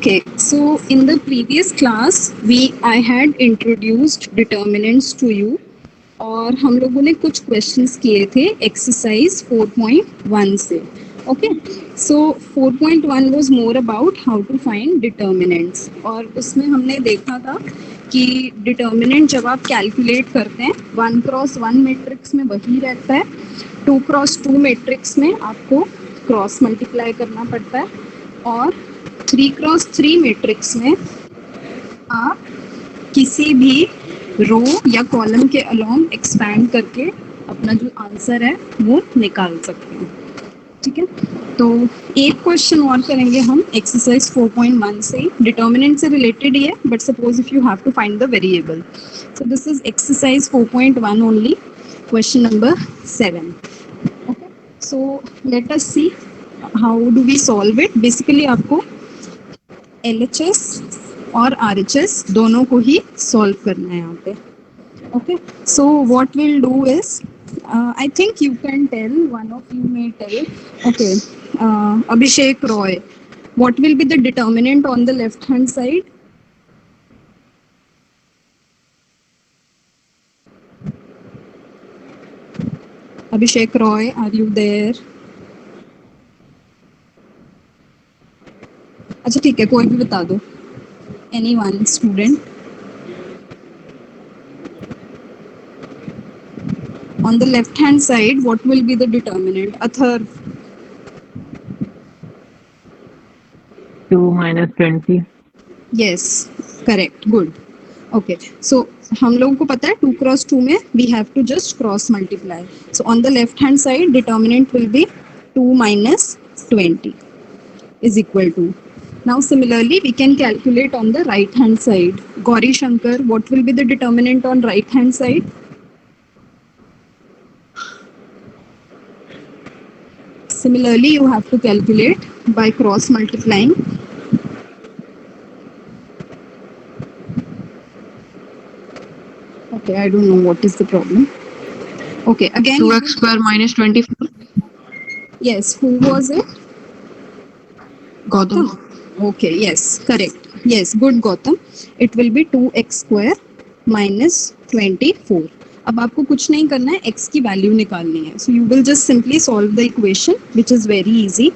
Okay, so in the previous class I had introduced determinants to you और हम लोगों ने कुछ क्वेश्चंस किए थे एक्सरसाइज 4.1 से. Okay, so 4.1 was more about how to find determinants और उसमें हमने देखा था कि डिटर्मिनेंट जब आप कैलकुलेट करते हैं 1x1 मैट्रिक्स में वही रहता है, 2x2 मैट्रिक्स में आपको क्रॉस मल्टीप्लाई करना पड़ता है और 3x3 मैट्रिक्स में आप किसी भी रो या कॉलम के अलोंग एक्सपैंड करके अपना जो आंसर है वो निकाल सकते हैं. ठीक है, तो एक क्वेश्चन और करेंगे हम एक्सरसाइज 4.1 से. डिटर्मिनेंट से रिलेटेड ही है but suppose if you have to find the variable. So this is exercise 4.1 only, question number 7. Okay, so let us see how do we solve it. Basically आपको LHS और RHS दोनों को ही solve करना है यहाँ पे. Okay, so what we'll do is, I think you can tell, one of you may tell. Okay, Abhishek Roy, what will be the determinant on the left hand side? Abhishek Roy, are you there? अच्छा ठीक है, कोई भी बता दो. Anyone, student? On the left hand side, what will be the determinant? Athar. 2 minus 20. Yes, correct, good. Okay, so हम लोगों को पता है 2x2 में we have to just cross multiply. So on the left hand side, determinant will be 2 minus 20 is equal to. Now similarly, we can calculate on the right hand side. Gauri Shankar, what will be the determinant on right hand side? Similarly, you have to calculate by cross multiplying. Okay, I don't know what is the problem. Okay, again 2x square minus 24. Yes, who was it? Gautam. Okay, yes, correct. Yes, good Gautam. It will be 2x square minus 24. अब आपको कुछ नहीं करना है, x की value निकालनी है. So you will just simply solve the equation, which is very easy.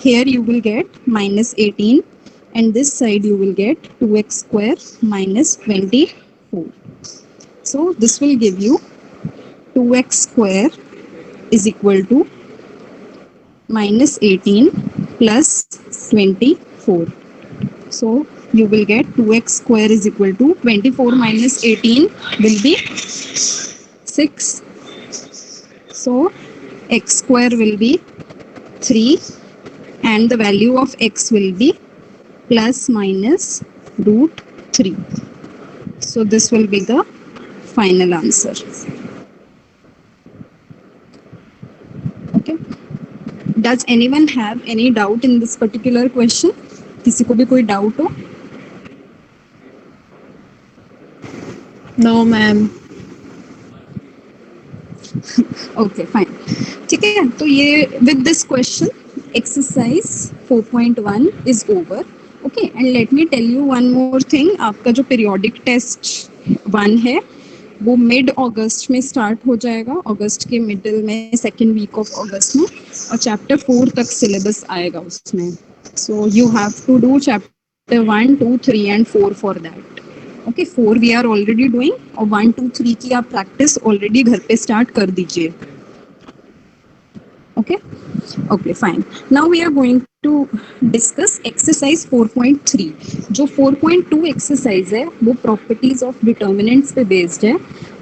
Here you will get minus 18 and this side you will get 2x square minus 24. So this will give you 2x square is equal to minus 18 plus 24. So you will get 2x square is equal to 24 minus 18 will be 6. So x square will be 3 and the value of x will be plus minus root 3. So this will be the final answer. Okay. Does anyone have any doubt in this particular question? किसी को भी कोई doubt हो? No, ma'am. Okay, fine. ठीक है, तो ये with this question exercise 4.1 is over. Okay, and let me tell you one more thing. आपका जो periodic test 1 है वो मिड अगस्त में स्टार्ट हो जाएगा, अगस्त के मिडिल में, सेकेंड वीक ऑफ अगस्त में, और चैप्टर 4 तक सिलेबस आएगा उसमें. So you have to do chapter 1, 2, 3 and 4 for that. Okay, 4 we are already doing और 1, 2, 3 की आप प्रैक्टिस ऑलरेडी घर पे स्टार्ट कर दीजिए. Okay okay, fine. Now we are going to discuss exercise 4.3. जो 4.2 एक्सरसाइज है वो प्रॉपर्टीज ऑफ डिटर्मिनेंट्स पे बेस्ड है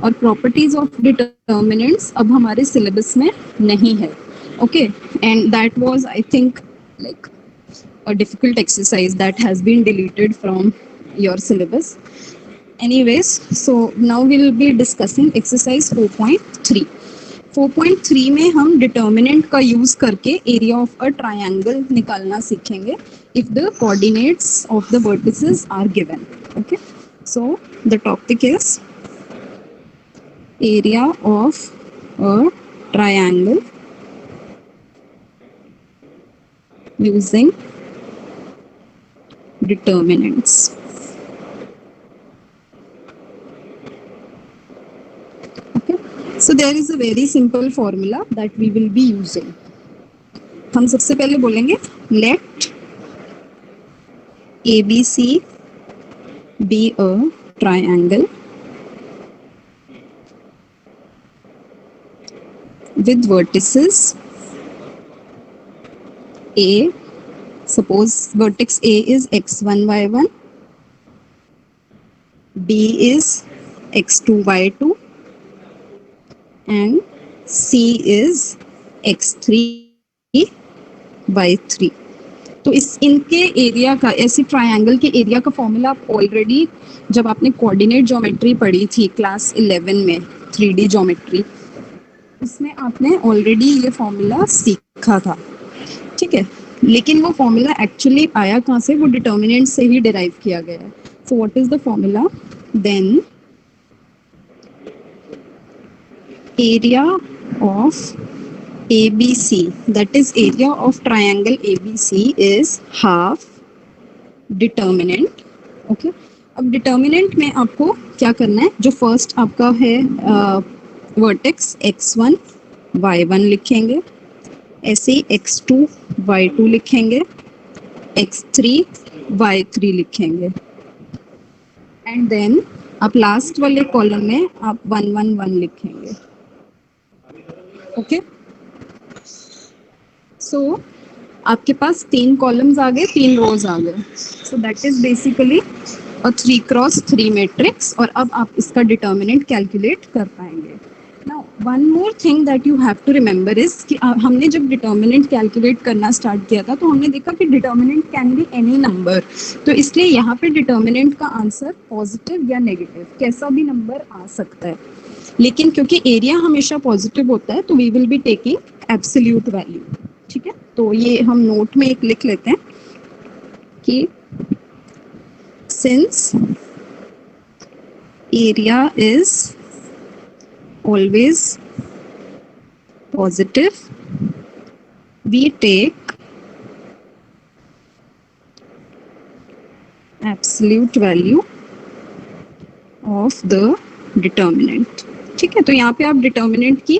और प्रॉपर्टीज ऑफ डिटर्मिनेंट्स अब हमारे सिलेबस में नहीं है. Okay, and that was I think like a difficult exercise that has been deleted from your syllabus. Anyways, so now we will be discussing exercise 4.3. 4.3 में हम डिटर्मिनेंट का यूज करके area of a triangle निकालना सीखेंगे if the coordinates of the vertices are given. Okay, so the topic is area of a triangle using determinants. Okay, so there is a very simple formula that we will be using. हम सबसे पहले बोलेंगे let ABC be a triangle with vertices A. Suppose vertex A is x1 y1, B is x2 y2, and C is x3 y3. तो इस इनके area का, ऐसे triangle के एरिया का फॉर्मूला आप ऑलरेडी जब आपने कोऑर्डिनेट ज्योमेट्री पढ़ी थी क्लास 11 में, 3D ज्योमेट्री, उसमें आपने ऑलरेडी ये फॉर्मूला सीखा था, ठीक है। लेकिन वो फॉर्मूला एक्चुअली आया कहाँ से? वो डिटर्मिनेंट से ही डिराइव किया गया है. So what is the formula? Then area of ABC, that is area of triangle ABC is half determinant. Okay, अब डिटर्मिनेंट में आपको क्या करना है? जो फर्स्ट आपका है वर्टेक्स x1 y1 लिखेंगे, ऐसे ही x2 y2 लिखेंगे, x3 y3 लिखेंगे, एंड देन आप लास्ट वाले कॉलम में आप 1 1 1 लिखेंगे. ओके, सो आपके पास 3 कॉलम्स आ गए, 3 रोज आ गए. So that is basically a 3x3 matrix. और अब आप इसका डिटर्मिनेंट कैलकुलेट कर पाएंगे. Now one more thing that you have to remember is कि हमने जब डिटर्मिनेंट कैलकुलेट करना स्टार्ट किया था तो हमने देखा कि determinant can be any number. तो इसलिए यहाँ पे डिटर्मिनेंट का आंसर पॉजिटिव या नेगेटिव कैसा भी नंबर आ सकता है. लेकिन क्योंकि एरिया हमेशा पॉजिटिव होता है तो we will be taking absolute value. ठीक है, तो ये हम नोट में एक लिख लेते हैं कि since area is always positive we take absolute value of the determinant. ठीक है, तो यहाँ पे आप डिटर्मिनेंट की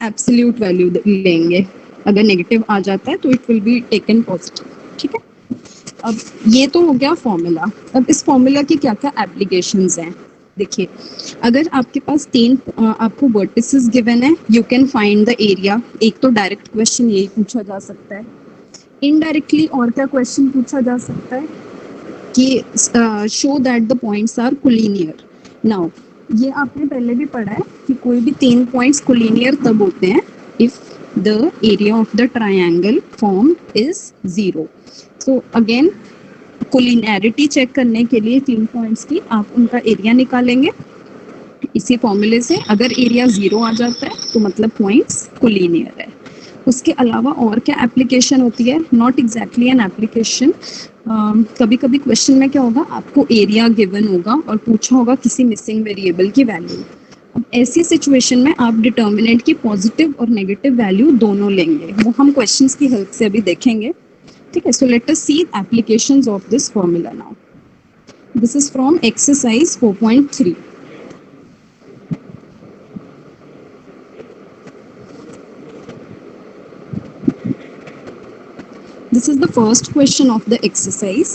एब्सोल्यूट वैल्यू लेंगे. अगर नेगेटिव आ जाता है तो it will be taken positive. ठीक है, अब ये तो हो गया फॉर्मूला. अब इस फॉर्मूला की क्या क्या एप्लीकेशंस हैं? देखिए, अगर आपके पास 3 आपको वर्टिसेस गिवन है, you can find the area. एक तो डायरेक्ट क्वेश्चन यही पूछा जा सकता है. इनडायरेक्टली और क्या क्वेश्चन पूछा जा सकता है कि show that the points are collinear. Now ये आपने पहले भी पढ़ा है कि कोई भी 3 पॉइंट्स कोलिनियर तब होते हैं if the area of the triangle form is 0. So again collinearity check करने के लिए 3 पॉइंट्स की आप उनका एरिया निकालेंगे इसी फॉर्मूले से. अगर एरिया 0 आ जाता है तो मतलब पॉइंट्स कोलिनियर है. उसके अलावा और क्या एप्लीकेशन होती है? Not exactly an application. कभी कभी क्वेश्चन में क्या होगा, आपको एरिया गिवन होगा और पूछा होगा किसी मिसिंग वेरिएबल की वैल्यू. अब ऐसी सिचुएशन में आप डिटर्मिनेंट की पॉजिटिव और नेगेटिव वैल्यू दोनों लेंगे. वो हम क्वेश्चंस की हेल्प से अभी देखेंगे. ठीक है, so let us see applications of this formula now. This is from exercise 4.3. This is the first question of the exercise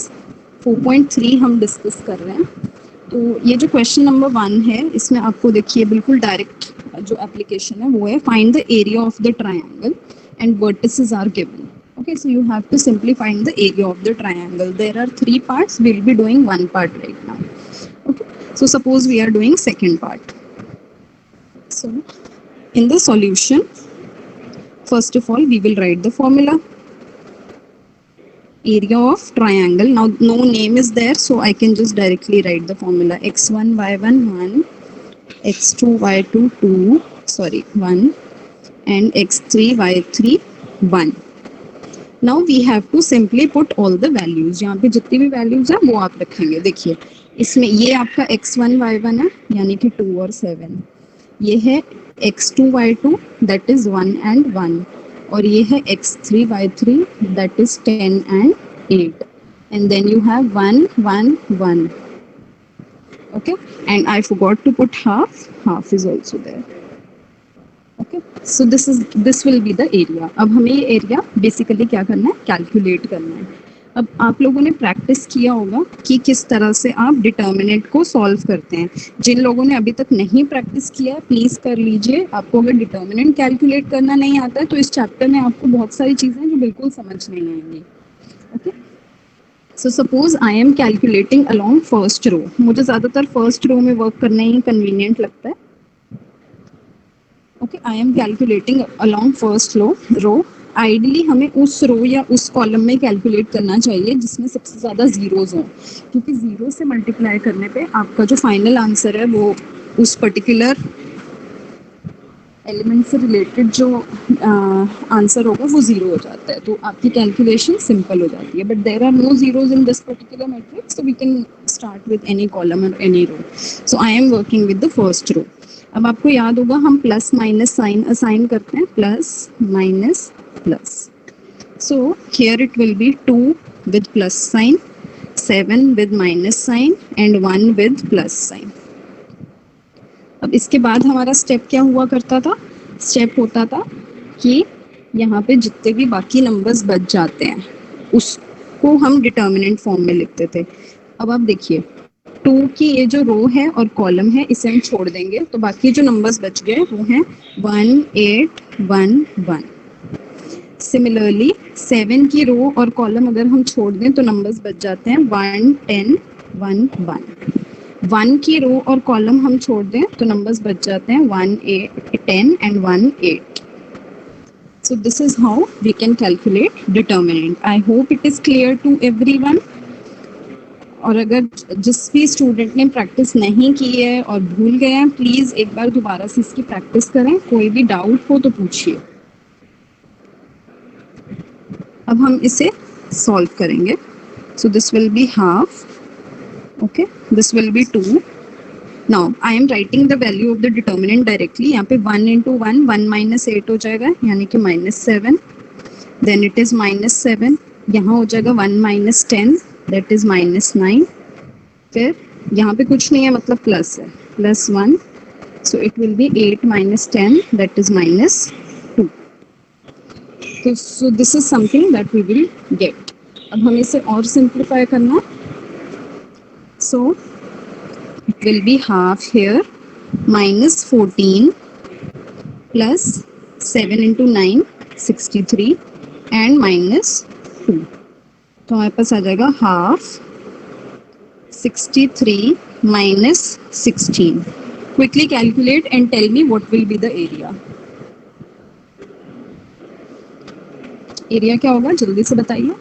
4.3 हम डिस्कस कर रहे हैं. तो ये जो क्वेश्चन नंबर 1 है, इसमें आपको देखिए बिल्कुल डायरेक्ट जो एप्लीकेशन है वो है find the area of the triangle and vertices are given. Okay, so you have to simply find the area of the triangle. There are 3 parts. We'll be doing 1 part right now. Okay, so suppose we are doing second part. So in the solution, first of all we will write the formula. Area of triangle. Now no name is there, so I can just directly write the formula. x1 y1 1, x2 y2 2, sorry 1, and x3 y3 1. Now we have to simply put all the values. यहाँ पे जितनी भी values हैं वो आप रखेंगे. देखिए, इसमें ये आपका x1 y1 है यानी कि 2 और 7. ये है x2 y2 that is 1 and 1. और ये है x3 y3 that is 10 and 8. and then you have 1 1 1. Okay, and I forgot to put half is also there. Okay, so this will be the area. अब हमें ये area basically क्या करना है, calculate करना है. अब आप लोगों ने प्रैक्टिस किया होगा कि किस तरह से आप डिटर्मिनेंट को सॉल्व करते हैं. जिन लोगों ने अभी तक नहीं प्रैक्टिस किया है प्लीज कर लीजिए. आपको अगर डिटर्मिनेंट कैलकुलेट करना नहीं आता है तो इस चैप्टर में आपको बहुत सारी चीजें हैं जो बिल्कुल समझ नहीं आएंगी. Okay, so suppose I am calculating along first row. मुझे ज्यादातर फर्स्ट रो में वर्क करना ही कन्वीनियंट लगता है. Okay, I am calculating along first row. Ideally हमें उस रो या उस कॉलम में कैलकुलेट करना चाहिए जिसमें सबसे ज़्यादा जीरोज हों, क्योंकि ज़ीरो से मल्टीप्लाई करने पे आपका जो फाइनल आंसर है वो उस पर्टिकुलर एलिमेंट से रिलेटेड जो आंसर होगा वो ज़ीरो हो जाता है. तो आपकी कैलकुलेशन सिंपल हो जाती है. But there are no zeros in this particular matrix, so we can start with any column और any row. So I am working with the first row. अब आपको याद होगा हम प्लस माइनस साइन असाइन करते हैं, plus minus plus. So here it will be 2 with plus sign, 7 with minus sign and 1 with plus sign. अब इसके बाद हमारा स्टेप क्या हुआ करता था, स्टेप होता था कि यहाँ पे जितने भी बाकी नंबर्स बच जाते हैं उसको हम डिटर्मिनेंट फॉर्म में लिखते थे. अब आप देखिए 2 की ये जो रो है और कॉलम है इसे हम छोड़ देंगे तो बाकी जो नंबर्स बच गए वो हैं 1 8 1 1. सिमिलरली 7 की रो और कॉलम अगर हम छोड़ दें तो नंबर्स बच जाते हैं 1 10 1 1. 1 की रो और कॉलम हम छोड़ दें तो नंबर्स बच जाते हैं 1 8 10 and 1 8. So this is how we can calculate determinant. I hope it is clear to everyone. और अगर जिस भी स्टूडेंट ने प्रैक्टिस नहीं की है और भूल गए हैं प्लीज एक बार दोबारा से इसकी प्रैक्टिस करें. कोई भी डाउट हो तो पूछिए. अब हम इसे सॉल्व करेंगे. So this will be half. Okay, this will be 2. Now I am writing the value of the determinant directly. यहाँ पे 1 इंटू 1 1 माइनस 8 हो जाएगा यानी कि -7. Then it is -7. यहाँ हो जाएगा 1 माइनस 10 दैट इज -9. फिर यहाँ पे कुछ नहीं है मतलब प्लस है, +1. So it will be 8 minus 10 that is -2. So this is something that we will get. अब हमें इसे और सिंप्लीफाई करना. सो it will be half here, -14 plus 7 into 9 63 and -2. तो हमारे पास आ जाएगा half 63 minus 16. Quickly calculate and tell me what will be the area. Area क्या होगा जल्दी से बताइए.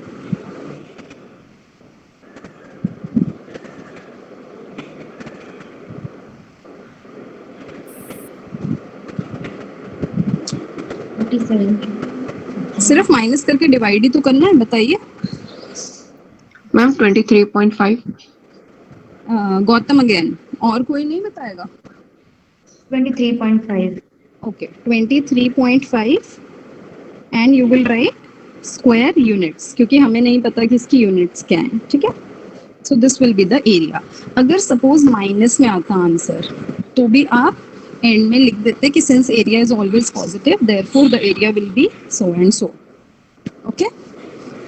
सिर्फ माइनस करके डिवाइड ही तो करना है. बताइए मैम 23.5. गौतम अगेन. और कोई नहीं बताएगा. 23.5. Okay 23.5 and you will write square units क्योंकि हमें नहीं पता कि इसकी यूनिट्स क्या हैं. ठीक है. So this will be the area. अगर सपोज माइनस में आता आंसर तो भी आप एंड में लिख देते कि since area is always positive therefore the area will B so and so. Okay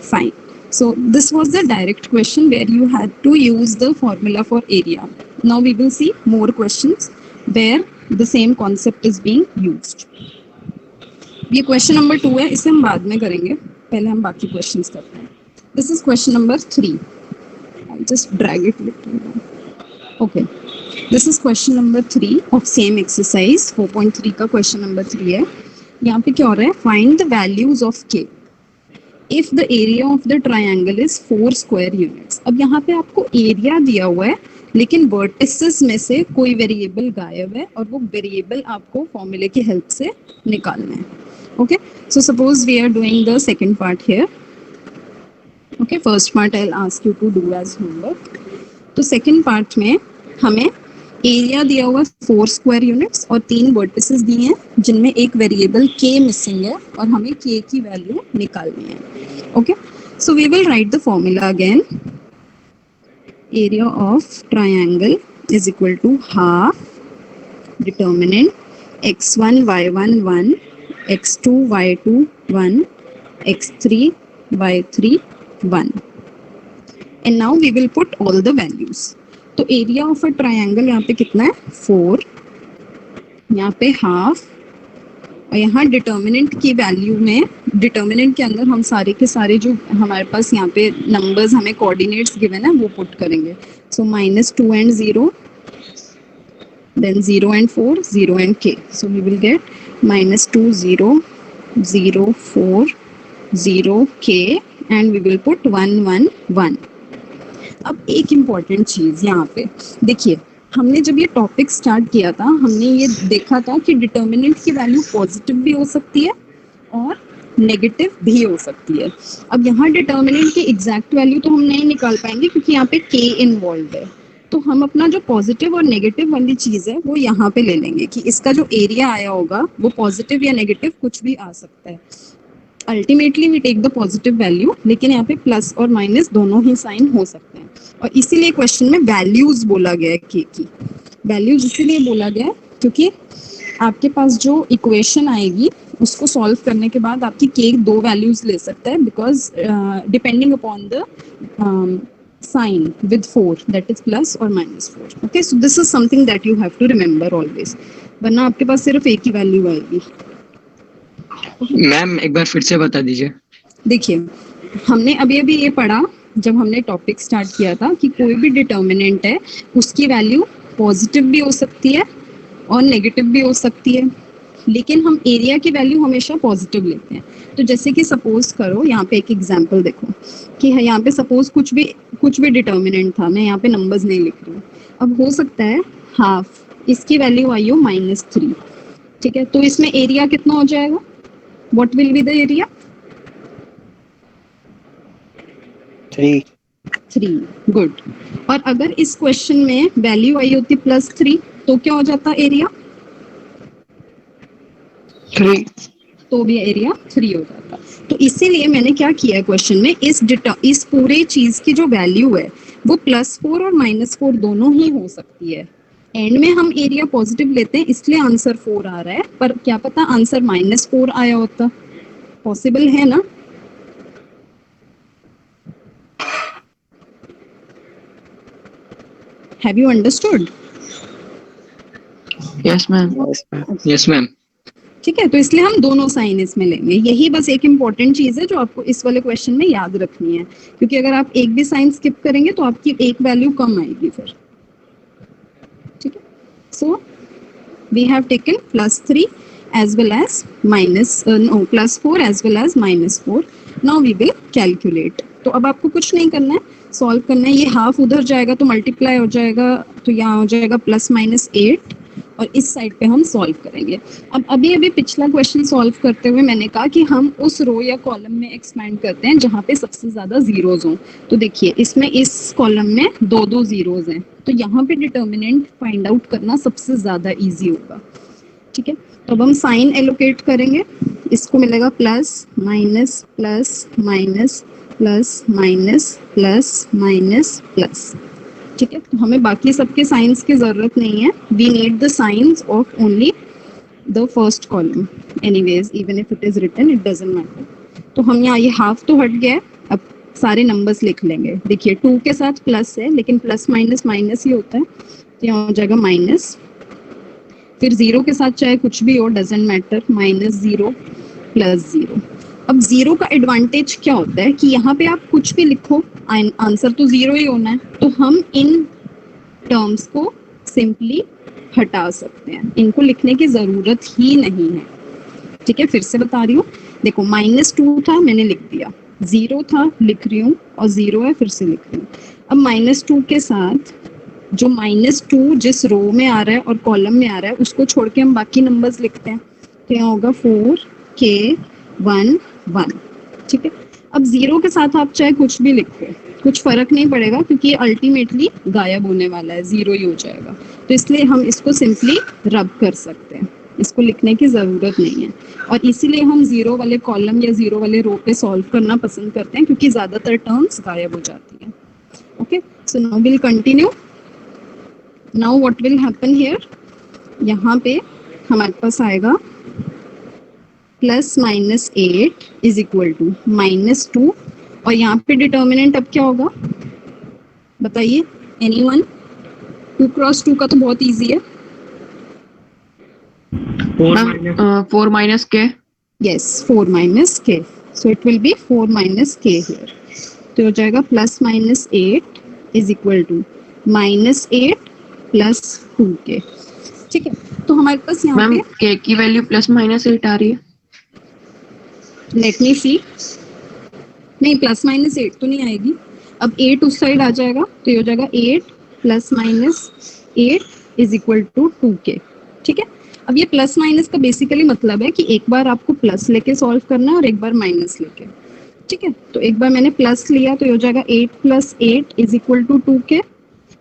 fine. So this was the direct question where you had to use the formula for area. Now we will see more questions where the same concept is being used. ये question number 2 है, इसे हम बाद में करेंगे. पहले हम बाकी questions करते हैं. This is question number 3. I'll just drag it little down. Okay. This is question number 3 of same exercise. 4.3 का question number 3 है. यहाँ पे क्या हो रहा है? Find the values of k. If the area of the triangle is 4 square units. अब यहाँ पे आपको एरिया दिया हुआ है लेकिन वर्टिसेस में से कोई वेरिएबल गायब है और वो वेरिएबल आपको फॉर्मूले की हेल्प से निकालना है. Okay so suppose we are doing the second part here. Okay first part I will ask you to do as homework. तो सेकंड पार्ट में हमें एरिया दिया हुआ 4 स्क्वायर यूनिट्स और 3 वर्टिसेस दिए हैं जिनमें एक वेरिएबल k मिसिंग है और हमें k की वैल्यू निकालनी है. Okay So we will write the formula again. Area of triangle is equal to half determinant x1 y1 1 x2 y2 1 x3 y3 1 and now we will put all the values. तो area of a triangle यहाँ पे कितना है 4, यहाँ पे half और यहाँ determinant की वैल्यू में डिटर्मिनेंट के अंदर हम सारे के सारे जो हमारे पास यहाँ पे नंबर्स हमें कोऑर्डिनेट्स गिवन है वो पुट करेंगे. सो -2 and 0, then 0 and 4, 0 and k. So we will get -2 0 0 4 0 k and we will put 1 1 1. अब एक इम्पॉर्टेंट चीज यहाँ पे देखिए, हमने जब ये टॉपिक स्टार्ट किया था हमने ये देखा था कि डिटर्मिनेंट की वैल्यू पॉजिटिव भी हो सकती है और नेगेटिव भी हो सकती है. अब यहाँ डिटर्मिनेंट की एग्जैक्ट वैल्यू तो हम नहीं निकाल पाएंगे क्योंकि यहाँ पे k इन्वॉल्व है. तो हम अपना जो पॉजिटिव और नेगेटिव वाली चीज है वो यहाँ पे ले लेंगे कि इसका जो एरिया आया होगा वो पॉजिटिव या नेगेटिव कुछ भी आ सकता है. Ultimately we take the positive value, लेकिन यहाँ पे प्लस और माइनस दोनों ही साइन हो सकते हैं और इसीलिए क्वेश्चन में वैल्यूज बोला गया है के की. वैल्यूज इसीलिए बोला गया है क्योंकि आपके पास जो इक्वेशन आएगी उसको सॉल्व करने के बाद आपकी के दो वैल्यूज ले सकता है because depending upon the sign with 4, that is plus or -4. Okay, so this is something that you have to remember always, वरना आपके पास सिर्फ एक ही वैल्यू आएगी. मैम एक बार फिर से बता दीजिए. देखिए, हमने अभी ये पढ़ा जब हमने टॉपिक स्टार्ट किया था कि कोई भी डिटर्मिनेंट है उसकी वैल्यू पॉजिटिव भी हो सकती है और नेगेटिव भी हो सकती है, लेकिन हम एरिया की वैल्यू हमेशा पॉजिटिव लेते हैं. तो जैसे कि सपोज करो यहाँ पे एक एग्जांपल देखो कि यहाँ पे सपोज कुछ भी डिटर्मिनेंट था, मैं यहाँ पे नंबर्स नहीं लिख रही हूँ. अब हो सकता है हाफ, इसकी वैल्यू आई हो -3, ठीक है, तो इसमें एरिया कितना हो जाएगा? What will be the area? 3. Good. और अगर इस क्वेश्चन में वैल्यू आई होती +3 तो क्या हो जाता एरिया? 3. तो भी एरिया 3 हो जाता. तो इसीलिए मैंने क्या किया क्वेश्चन में, इस पूरे चीज की जो वैल्यू है वो +4 और -4 दोनों ही हो सकती है. एंड में हम एरिया पॉजिटिव लेते हैं इसलिए आंसर 4 आ रहा है, पर क्या पता आंसर -4 आया होता. पॉसिबल है ना? Have you understood? Yes, ma'am. Yes ma'am. ठीक है, तो इसलिए हम दोनों साइन इसमें लेंगे. यही बस एक इम्पॉर्टेंट चीज है जो आपको इस वाले क्वेश्चन में याद रखनी है, क्योंकि अगर आप एक भी साइन स्किप करेंगे तो आपकी एक वैल्यू कम आएगी फिर. ठीक है, so we have taken +3 as well as +4 as well as -4. Now we will calculate. तो अब आपको कुछ नहीं करना है, सॉल्व करना है. ये हाफ उधर जाएगा तो मल्टीप्लाई हो जाएगा, तो यहाँ हो जाएगा +-8 और इस साइड पे हम सॉल्व करेंगे. अब अभी पिछला क्वेश्चन सॉल्व करते हुए मैंने कहा कि हम उस रो या कॉलम में एक्सपैंड करते हैं जहाँ पे सबसे ज्यादा जीरोज हों. तो देखिए इसमें इस कॉलम में 2 जीरोज हैं, तो यहाँ पे डिटर्मिनेंट फाइंड आउट करना सबसे ज्यादा इजी होगा. ठीक है, तो अब हम साइन एलोकेट करेंगे. इसको मिलेगा plus minus plus minus plus minus plus minus plus. ठीक है, तो हमें बाकी सबके साइंस की जरूरत नहीं है. We need the signs of only the first column. Anyways even if it is written it doesn't matter. तो हम यहाँ ये हाफ तो हट गया. अब सारे नंबर्स लिख लेंगे. देखिए 2 के साथ प्लस है, लेकिन प्लस माइनस माइनस ही होता है, तो यहाँ हो जाएगा माइनस. फिर 0 के साथ चाहे कुछ भी हो डजंट मैटर, -0 +0. अब 0 का एडवांटेज क्या होता है कि यहाँ पे आप कुछ भी लिखो आंसर तो 0 ही होना है. तो हम इन टर्म्स को सिंपली हटा सकते हैं, इनको लिखने की जरूरत ही नहीं है. ठीक है, फिर से बता रही हूँ. देखो -2 था मैंने लिख दिया, 0 था लिख रही हूँ, और 0 है फिर से लिख रही हूँ. अब -2 के साथ जो -2 जिस रो में आ रहा है और कॉलम में आ रहा है उसको छोड़ के हम बाकी नंबर्स लिखते हैं. तो यहाँ होगा 4 1 1. ठीक है, अब 0 के साथ आप चाहे कुछ भी लिखो, कुछ फर्क नहीं पड़ेगा क्योंकि ये अल्टीमेटली गायब होने वाला है, 0 ही हो जाएगा. तो इसलिए हम इसको सिंपली रब कर सकते हैं. इसको लिखने की ज़रूरत नहीं है। और इसीलिए हम ज़ीरो वाले कॉलम या ज़ीरो वाले रो पे सॉल्व करना पसंद करते हैं, क्योंकि ज़्यादातर टर्म्स गायब हो जाती हैं। Okay, so now will continue. Now what will happen here, यहाँ पे हमारे पास आएगा plus minus 8 is equal to -2, और यहाँ पे डिटर्मिनेंट अब क्या होगा बताइए एनीवन? 2 क्रॉस 2 का तो बहुत इजी है। Ma'am 4 minus k. Yes, 4 minus k, so it will be 4 minus k here. तो हो जाएगा plus minus 8 is equal to -8 plus 2k। ठीक है, तो हमारे पास यहाँ मैम पे के की वैल्यू +-8 आ रही है। लेट मी सी, नहीं प्लस माइनस 8 तो नहीं आएगी। अब 8 उस साइड आ जाएगा, तो ये हो जाएगा 8 plus minus 8 is equal to 2k। ठीक है, अब ये प्लस माइनस का बेसिकली मतलब है कि एक बार आपको प्लस लेके सॉल्व करना है और एक बार माइनस लेके। ठीक है, तो एक बार मैंने प्लस लिया तो ये हो जाएगा 8 plus 8 is equal to 2k,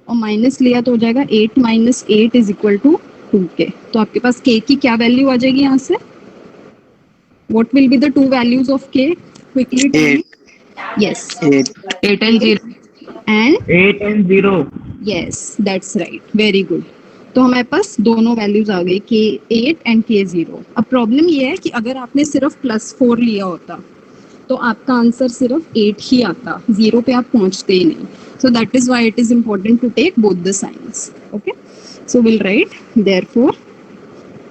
और माइनस लिया तो हो जाएगा 8 minus 8 is equal to 2k। तो आपके पास k की क्या वैल्यू आ जाएगी यहाँ से? What will be the two values of k? Quickly tell me. 8 Yes. 8 8 and 0। And 8 and 0। yes, that's right. Very good. तो हमारे पास दोनों वैल्यूज आ गई, k8 एंड k0। अब प्रॉब्लम ये है कि अगर आपने सिर्फ +4 लिया होता तो आपका आंसर सिर्फ 8 ही आता, 0 पे आप पहुंचते ही नहीं। So that is why it is important to take both the signs. Okay, so will write therefore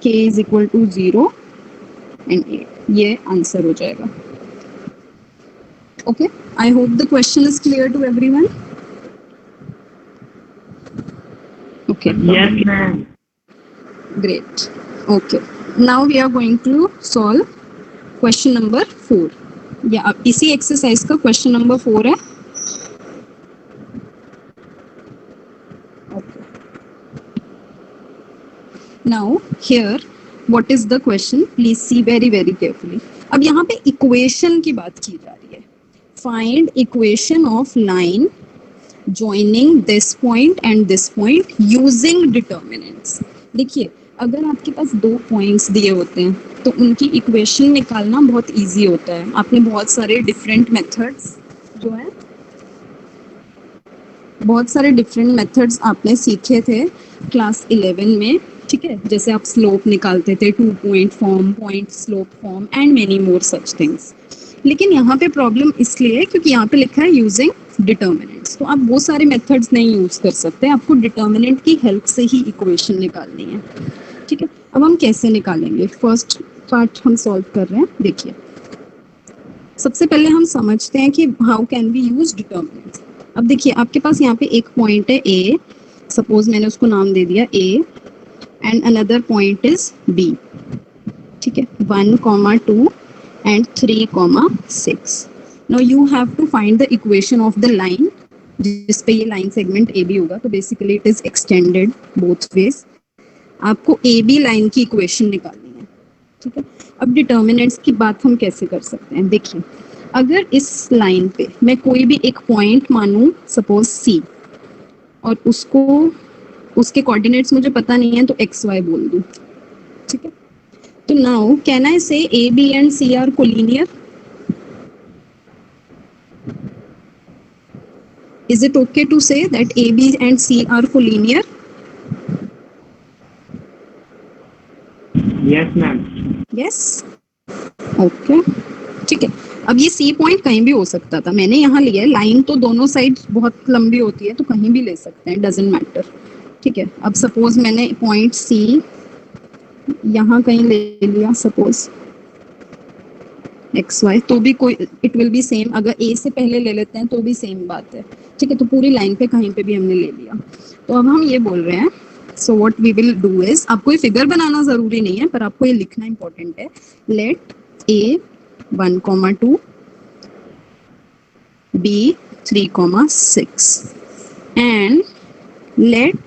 k is equal to 0 and 8, ये आंसर हो जाएगा। Okay, I hope the question is clear to everyone. Okay, yes ma'am. Great. Okay, now we are going to solve question number 4, या इसी exercise का question number 4 है। Okay, now here what is the question, please see very very carefully. अब यहाँ पे equation की बात की जा रही है। Find equation of line joining this point and this point using determinants। देखिए, अगर आपके पास दो पॉइंट्स दिए होते हैं तो उनकी इक्वेशन निकालना बहुत इजी होता है। आपने बहुत सारे डिफरेंट मेथड्स जो है, बहुत सारे डिफरेंट मेथड्स आपने सीखे थे क्लास 11 में। ठीक है, जैसे आप स्लोप निकालते थे, 2 point form, point slope form and many more such things. लेकिन यहाँ पे प्रॉब्लम इसलिए है क्योंकि यहाँ पे लिखा है यूजिंग डिटर्मिनेंट्स, तो आप वो सारे मेथड्स नहीं यूज कर सकते, आपको डिटर्मिनेंट की हेल्प से ही इक्वेशन निकालनी है। ठीक है, अब हम कैसे निकालेंगे? फर्स्ट पार्ट हम सॉल्व कर रहे हैं। देखिए, सबसे पहले हम समझते हैं कि how can we use determinants. अब देखिए, आपके पास यहाँ पे एक पॉइंट है ए, सपोज मैंने उसको नाम दे दिया A, and another point is B. ठीक है, 1, 2 and 3, 6। Now you have to find the equation of the line जिस पे ये लाइन सेगमेंट AB होगा, तो basically it is extended both ways. आपको AB लाइन की इक्वेशन निकालनी है। ठीक है, अब डिटर्मिनेंट्स की बात हम कैसे कर सकते हैं? देखिए, अगर इस लाइन पे मैं कोई भी एक पॉइंट मानूं, सपोज C, और उसको उसके कोऑर्डिनेट्स मुझे पता नहीं है तो XY बोल दूं। ठीक है, तो now can I say A, B and C are collinear? Is it okay to say that A, B and C are collinear? Yes ma'am. Yes. Okay. ठीक है, अब ये C पॉइंट कहीं भी हो सकता था, मैंने यहाँ लिया है। लाइन तो दोनों साइड बहुत लंबी होती है तो कहीं भी ले सकते हैं, डजेंट मैटर। ठीक है, अब सपोज मैंने पॉइंट C यहाँ कहीं ले लिया, सपोज XY, तो भी कोई, इट विल बी सेम। अगर A से पहले ले लेते हैं तो भी सेम बात है। ठीक है, तो पूरी लाइन पे कहीं पे भी हमने ले लिया। तो अब हम ये बोल रहे हैं, so what we will do is, आपको ये फिगर बनाना जरूरी नहीं है पर आपको ये लिखना इंपॉर्टेंट है। Let A 1, 2, B 3, 6 and let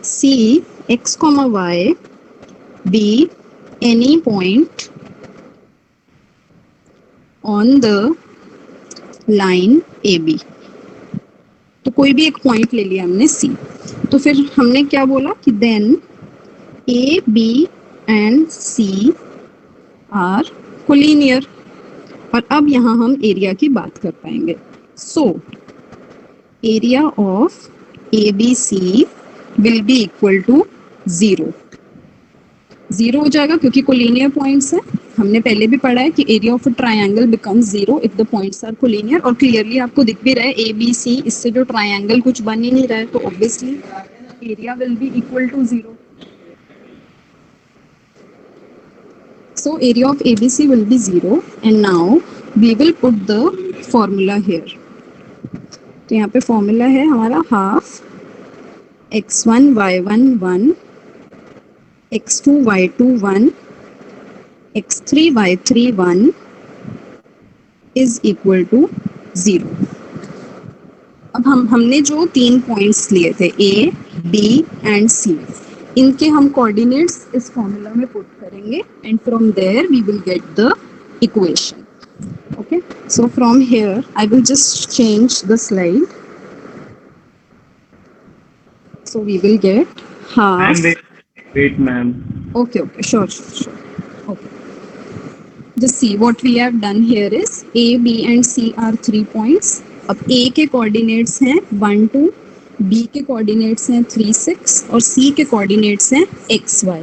C X, Y be any point on the line AB। तो कोई भी एक पॉइंट ले लिया हमने C, तो फिर हमने क्या बोला कि then A, B and C are collinear. और अब यहाँ हम एरिया की बात कर पाएंगे. So area of ABC will be equal to 0. 0 हो जाएगा क्योंकि कोलिनियर पॉइंट्स है. हमने पहले भी पढ़ा है कि area of a triangle becomes 0 if the points are collinear. और क्लियरली आपको दिख भी रहा है ABC, इससे जो ट्रायंगल कुछ बन ही नहीं रहा है, तो obviously area will be equal to 0. So area of ABC will be 0 and now we will put the formula here. तो यहाँ पे फॉर्मूला है हमारा half x1 y1 1 x2 y2 1 x3 y3 1 is equal to 0. अब हमने जो 3 points लिए थे A, B and C, इनके हम कोऑर्डिनेट्स इस फॉर्मूला में पुट करेंगे and from there we will get the equation. Okay, so from here I will just change the slide. So we will get half. Wait, ma'am. Okay, sure. Okay. Just see what we have done here is A, B and C are 3 points. अब A के coordinates हैं 1 2, B के coordinates हैं 3 6 और C के coordinates हैं x y.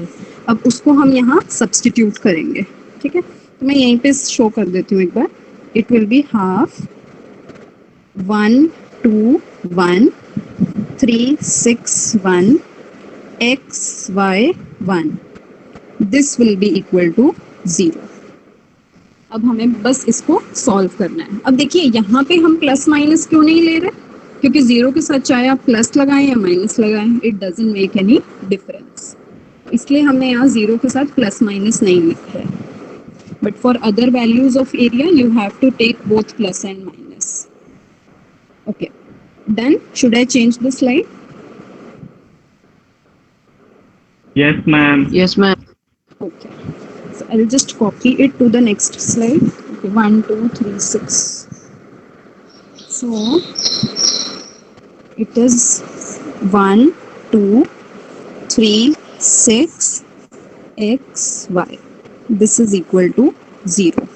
अब उसको हम यहाँ सब्स्टिट्यूट करेंगे. ठीक है, तो मैं यहीं पे शो कर देती हूँ एक बार. It will be half 1 2 1 3 6 1 x y 1. This will be equal to 0. अब हमें बस इसको सॉल्व करना है. अब देखिए यहाँ पे हम प्लस माइनस क्यों नहीं ले रहे, क्योंकि 0 के साथ चाहे आप प्लस लगाएं या माइनस लगाएं, it doesn't make any difference. इसलिए हमने यहाँ 0 के साथ प्लस माइनस नहीं लिखा है. But for other values of area you have to take both plus and minus. Okay, done. Should I change the slide? Yes, ma'am. Yes, ma'am. Okay, so I'll just copy it to the next slide. Okay, 1 2 3 6. So it is 1 2 3 6 x y. This is equal to 0.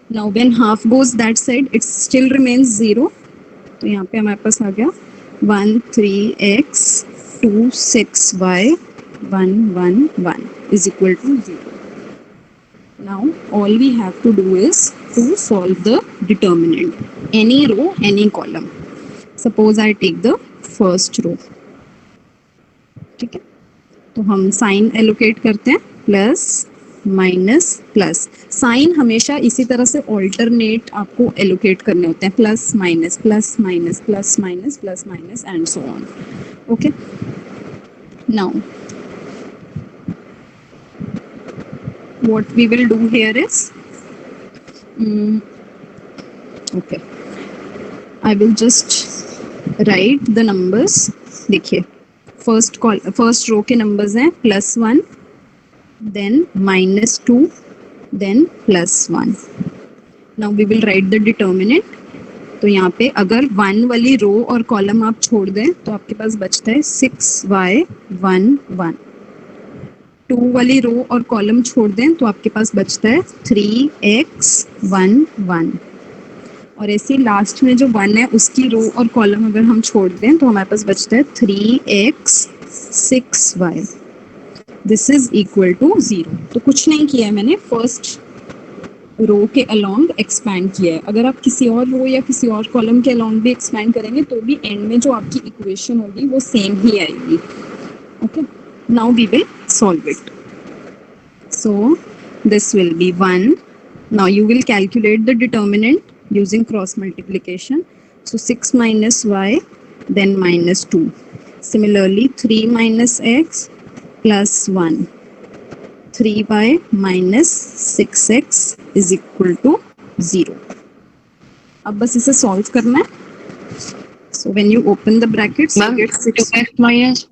Now when half goes that side, it still remains 0. तो यहाँ पे हमारे पास आ गया 1 3 x 2 6 y 1 1 1 is equal to 0. Now all we have to do is to solve the determinant. Any row, any column. Suppose I take the first row. ठीक है, तो हम sign allocate करते हैं, प्लस माइनस प्लस. साइन हमेशा इसी तरह से ऑल्टरनेट आपको एलोकेट करने होते हैं, plus minus plus minus plus minus plus minus and so on. Okay, now what we will do here is okay, I will just write the numbers. देखिए first row के नंबर्स हैं +1 then -2 then +1. now we will write the determinant. तो यहाँ पे अगर 1 वाली रो और column आप छोड़ दें तो आपके पास बचता है 6y 1 1. 2 वाली रो और कॉलम छोड़ दें तो आपके पास बचता है 3x 1 1. और ऐसे लास्ट में जो 1 है उसकी रो और कॉलम अगर हम छोड़ दें तो हमारे पास बचता है 3x 6y. This is equal to 0. तो कुछ नहीं किया है मैंने, फर्स्ट रो के अलोंग एक्सपैंड किया है. अगर आप किसी और रो या किसी और कॉलम के अलोंग भी एक्सपैंड करेंगे तो भी एंड में जो आपकी इक्वेशन होगी वो सेम ही आएगी. Okay, now we will solve it. So this will be 1. Now you will calculate the determinant using cross multiplication. So 6 minus y then -2. Similarly 3 minus x plus 1. 3y minus 6x is equal to 0. अब बस इसे solve करना है. So when you open the brackets, Ma'am, you get 6. 2x minus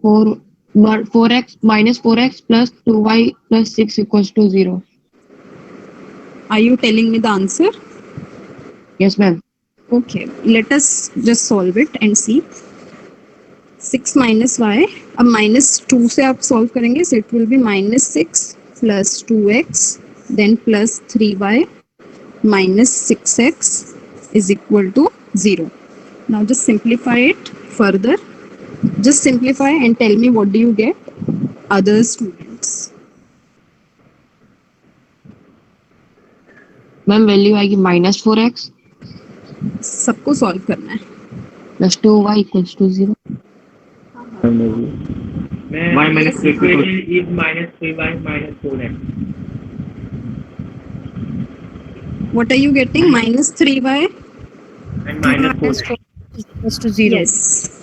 4x minus 4x plus 2y plus 6 equals to 0. Are you telling me the answer? Yes, ma'am. Okay, let us just solve it and see. 6 minus Y, अब -2 से आप solve करेंगे, so it will be -6 plus 2x then plus 3y minus 6x is equal to 0. Now just simplify it further. Just simplify and tell me what do you get, other students. Ma'am value आएगी -4x सबको solve करना है. Plus 2y equals to 0. Y minus 3 is minus 3y minus 4x. What are you getting? -3y And minus 4x. Equals to 0. yes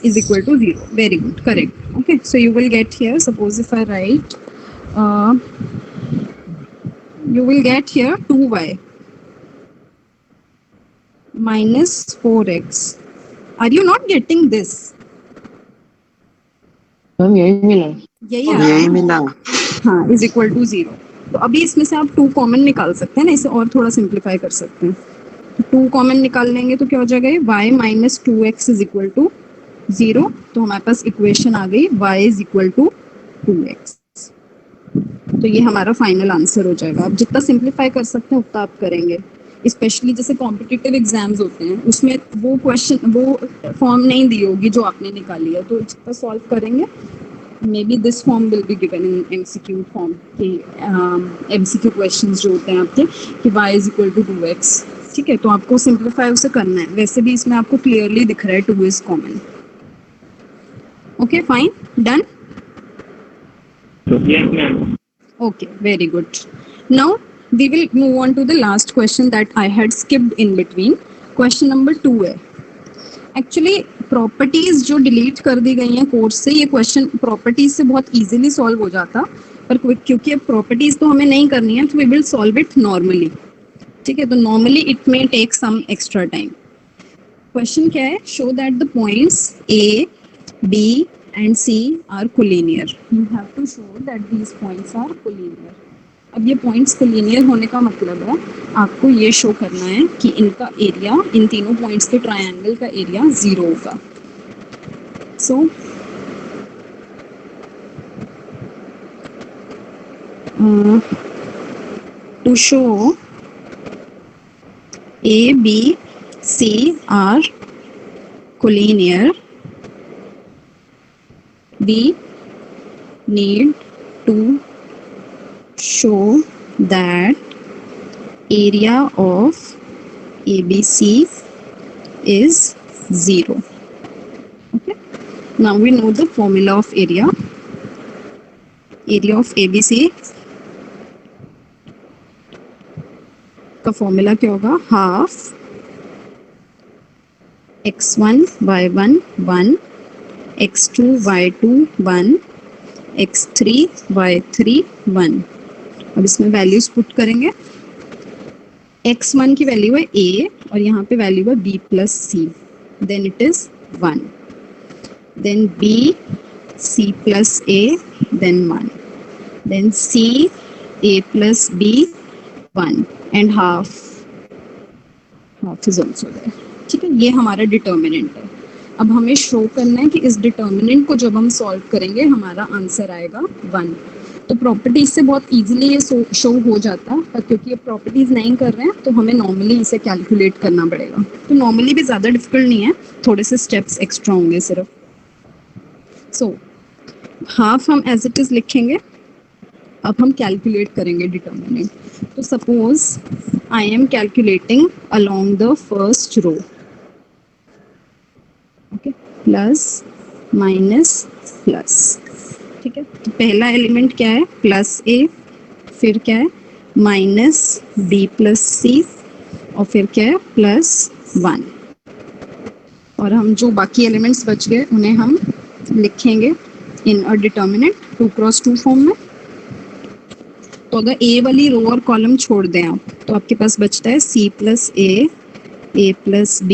is equal to 0. Very good, correct. Okay, so you will get here, suppose if I write you will get here 2y minus 4x. Are you not getting this? Ma'am यही मिला. यही आ रहा है? मिला. हाँ, is equal to 0. तो अभी इसमें से आप 2 कॉमन निकाल सकते हैं ना, इसे और थोड़ा सिंप्लीफाई कर सकते हैं. 2 कॉमन निकाल लेंगे तो क्या हो जाएगा, y minus 2x is equal to 0. तो हमारे पास इक्वेशन आ गई y is equal to 2x. तो ये हमारा फाइनल आंसर हो जाएगा. आप जितना सिंप्लीफाई कर सकते हैं उतना आप करेंगे. स्पेशली जैसे कॉम्पिटिटिव एग्जाम्स होते हैं उसमें वो क्वेश्चन वो फॉर्म नहीं दी होगी जो आपने निकाली है, तो जितना सॉल्व करेंगे may be this form will be given in MCQ form की. एमसीक्यू क्वेश्चंस जो होते हैं आपके कि y is equal to 2x. ठीक है, तो आपको सिंप्लीफाई उसे करना है. वैसे भी इसमें आपको क्लियरली दिख रहा है 2 is common. Okay fine, done. Yes, ma'am. Okay, very good. Now we will move on to the last question that I had skipped in between. Question number 2 है. Actually प्रॉपर्टीज जो डिलीट कर दी गई हैं course से, ये question properties से बहुत easily solve हो जाता, पर क्योंकि अब प्रॉपर्टीज तो हमें नहीं करनी है तो we will solve it normally. ठीक है, तो normally it may take some extra time. Question क्या है, show that the points A, B and C are collinear. You have to show that these points are collinear. अब ये points collinear होने का मतलब है आपको ये शो करना है कि इनका एरिया, इन तीनों पॉइंट्स के ट्रायंगल का एरिया 0 होगा. So to show A, B, C are collinear, we need to show that area of ABC is 0. Okay, now we know the formula of area. Area of ABC का formula क्या होगा, half x1 y1 1 x2 y2 1 x3 y3 1. अब इसमें values put करेंगे. x1 की value है a और यहाँ पे वैल्यू है b plus c, then it is 1. Then b c plus a then 1. Then c a plus b 1 and half is also there. ठीक है, ये हमारा डिटर्मिनेंट है. अब हमें शो करना है कि इस डिटर्मिनेंट को जब हम सॉल्व करेंगे हमारा आंसर आएगा 1. तो प्रॉपर्टीज से बहुत इजीली ये शो हो जाता है, पर क्योंकि ये प्रॉपर्टीज नहीं कर रहे हैं तो हमें नॉर्मली इसे कैलकुलेट करना पड़ेगा. तो नॉर्मली भी ज़्यादा डिफिकल्ट नहीं है, थोड़े से स्टेप्स एक्स्ट्रा होंगे सिर्फ. सो हाफ हम एज इट इज़ लिखेंगे. अब हम कैलकुलेट करेंगे डिटर्मिनेंट. तो suppose I am calculating along the first row. Okay, plus minus plus. ठीक है, तो पहला एलिमेंट क्या है, प्लस a, फिर क्या है माइनस b प्लस सी, और फिर क्या है प्लस 1. और हम जो बाकी एलिमेंट्स बच गए उन्हें हम लिखेंगे इन अ डिटर्मिनेंट 2x2 फॉर्म में. तो अगर a वाली रो और कॉलम छोड़ दें आप तो आपके पास बचता है c plus a plus b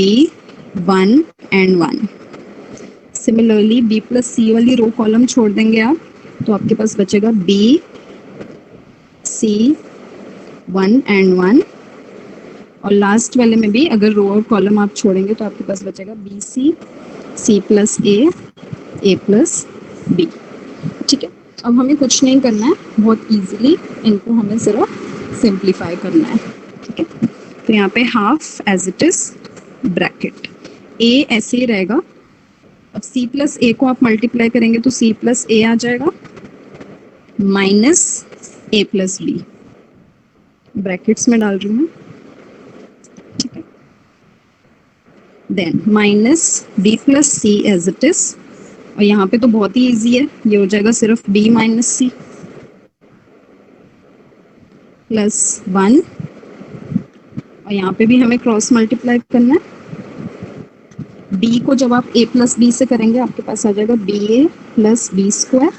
1 and 1. Similarly b plus c वाली रो कॉलम छोड़ देंगे आप तो आपके पास बचेगा b c 1 एंड 1. और लास्ट वाले में भी अगर रो और कॉलम आप छोड़ेंगे तो आपके पास बचेगा b c plus a a plus b. ठीक है, अब हमें कुछ नहीं करना है, बहुत इजीली इनको हमें सिर्फ सिंप्लीफाई करना है। ठीक है, तो यहाँ पे half as it is bracket a ऐसे ही रहेगा। अब c प्लस ए को आप मल्टीप्लाई करेंगे तो c प्लस ए आ जाएगा minus a plus b, brackets में डाल रही हूँ मैं। ठीक है, then minus b plus c as it is, और यहाँ पे तो बहुत ही इजी है, ये हो जाएगा सिर्फ b माइनस सी प्लस 1, और यहाँ पे भी हमें क्रॉस मल्टीप्लाई करना है। b को जब आप a प्लस बी से करेंगे आपके पास आ जाएगा बी ए प्लस बी स्क्वायर,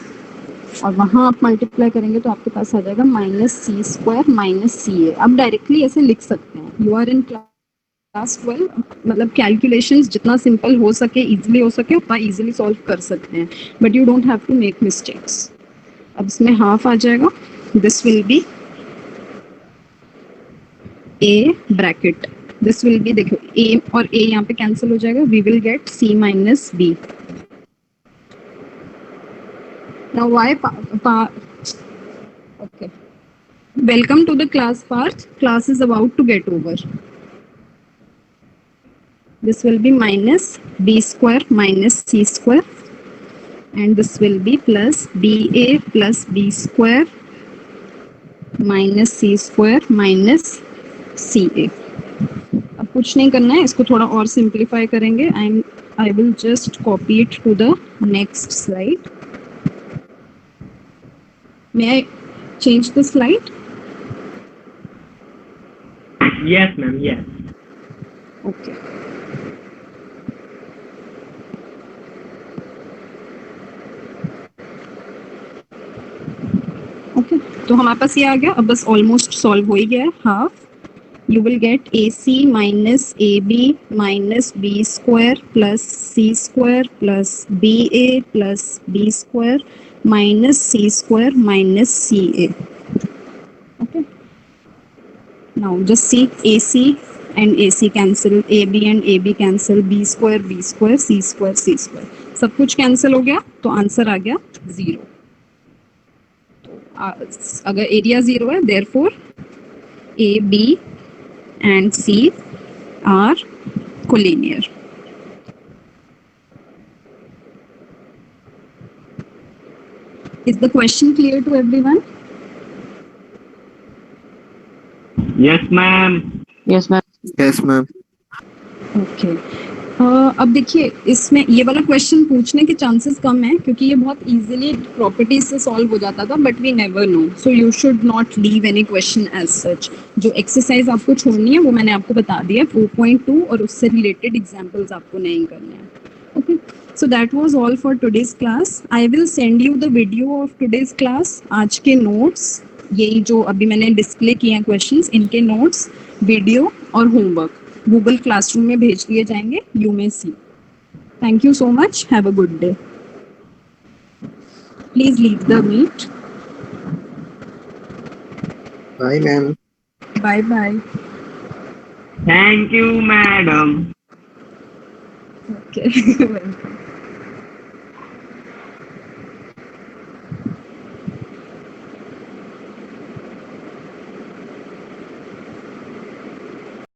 और वहाँ आप मल्टीप्लाई करेंगे तो आपके पास आ जाएगा माइनस सी स्क्वायर माइनस सी ए। आप डायरेक्टली ऐसे लिख सकते हैं, यू आर इन क्लास 12, मतलब कैलकुलेशंस जितना सिंपल हो सके, इजीली हो सके उतना इजीली सॉल्व कर सकते हैं, but you don't have to make mistakes. अब इसमें हाफ आ जाएगा, this will be a bracket, this will be, देखो a और a यहाँ पे कैंसिल हो जाएगा, we will get c minus b। Now why okay, welcome to the class part, class is about to get over। This will be minus b square minus c square, and this will be plus ba plus b square minus c square minus ca। अब कुछ नहीं करना है, इसको थोड़ा और simplify करेंगे। I will just copy it to the next slide। May I change the slide? Yes, ma'am. Yes. Okay. Okay, तो हमारे पास ये आ गया। अब बस ऑलमोस्ट सॉल्व हो ही गया है। Half you will get AC minus AB minus B square plus C square plus BA plus B square minus C square minus CA। Okay, now just see AC and AC cancel, AB and AB cancel, B square, C square, C square, सब कुछ cancel हो गया, तो answer आ गया 0। अगर area 0 है, therefore AB and C are collinear। Is the question clear to everyone? Yes, ma'am. Yes, ma'am. Yes, ma'am. Okay. अब देखिए, इसमें ये वाला क्वेश्चन पूछने के चांसेस कम है क्योंकि ये बहुत इजीली प्रॉपर्टीज से सॉल्व हो जाता था, but we never know, so you should not leave any question as such. जो एक्सरसाइज आपको छोड़नी है वो मैंने आपको बता दिया 4.2, और उससे रिलेटेड एग्जांपल्स आपको नहीं करने हैं। Okay, so that was all for today's class. I will send you the video of today's class. आज के नोट्स, यही जो अभी मैंने डिस्प्ले किए हैं क्वेश्चंस, इनके नोट्स, वीडियो और होमवर्क गूगल क्लासरूम में भेज दिए जाएंगे। You may see. Thank you so much, have a good day. Please leave the meet. Bye, ma'am. Bye bye. Thank you, madam. Okay, welcome.